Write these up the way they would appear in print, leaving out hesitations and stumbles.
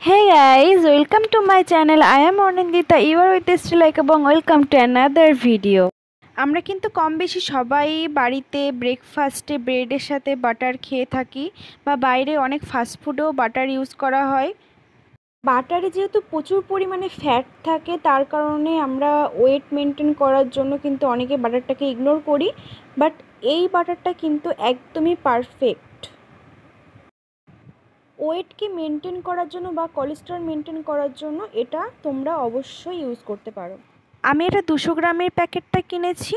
Hey guys, welcome to my channel. I am Anindita. You are with Still Like এবং welcome to another video. আমরা কিন্তু কম বেশি সবাই বাড়িতে ব্রেকফাস্টে ব্রেডের সাথে বাটার খেয়ে থাকি বা বাইরে অনেক ফাস্ট ফুডেও বাটার ইউজ করা হয়। বাটারে যেহেতু প্রচুর পরিমাণে ফ্যাট থাকে তার কারণে আমরা ওয়েট মেনটেন করার জন্য কিন্তু অনেকে বাটারটাকে ইগনোর করি, বাট এই বাটারটা কিন্তু একদমই পারফেক্ট। ওয়েটকে মেনটেন করার জন্য বা কোলেস্টেরল মেনটেন করার জন্য এটা তোমরা অবশ্যই ইউজ করতে পারো। আমি এটা 200 গ্রামের প্যাকেটটা কিনেছি।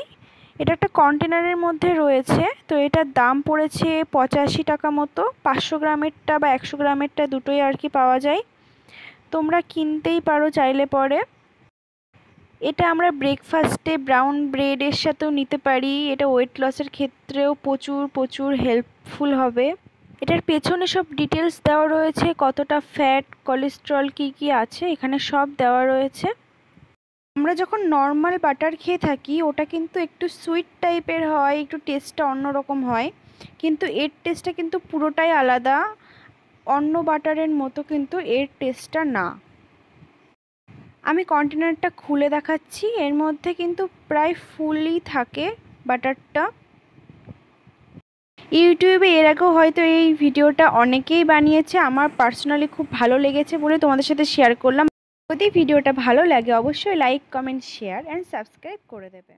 এটা একটা কন্টেনারের মধ্যে রয়েছে, তো এটার দাম পড়েছে 85 টাকা মতো। 500 গ্রামেরটা বা 100 গ্রামেরটা দুটোই আর কি পাওয়া যায়, তোমরা কিনতেই পারো চাইলে পরে। এটা আমরা ব্রেকফাস্টে ব্রাউন ব্রেডের সাথেও নিতে পারি। এটা ওয়েট লসের ক্ষেত্রেও প্রচুর প্রচুর হেল্পফুল হবে। এটার পেছনে সব ডিটেলস দেওয়া রয়েছে, কতটা ফ্যাট কোলেস্টেরল কী আছে এখানে সব দেওয়া রয়েছে। আমরা যখন নর্মাল বাটার খেয়ে থাকি ওটা কিন্তু একটু সুইট টাইপের হয়, একটু টেস্টটা অন্যরকম হয়, কিন্তু এর টেস্টটা কিন্তু পুরোটাই আলাদা। অন্য বাটারের মতো কিন্তু এর টেস্টটা না। আমি কন্টেনারটা খুলে দেখাচ্ছি, এর মধ্যে কিন্তু প্রায় ফুলই থাকে বাটারটা। ইউটিউবে এর আগেও হয়তো এই ভিডিওটা অনেকেই বানিয়েছে, আমার পার্সোনালি খুব ভালো লেগেছে বলে তোমাদের সাথে শেয়ার করলাম। যদি ভিডিওটা ভালো লাগে অবশ্যই like, comment, share and subscribe করে দেবে।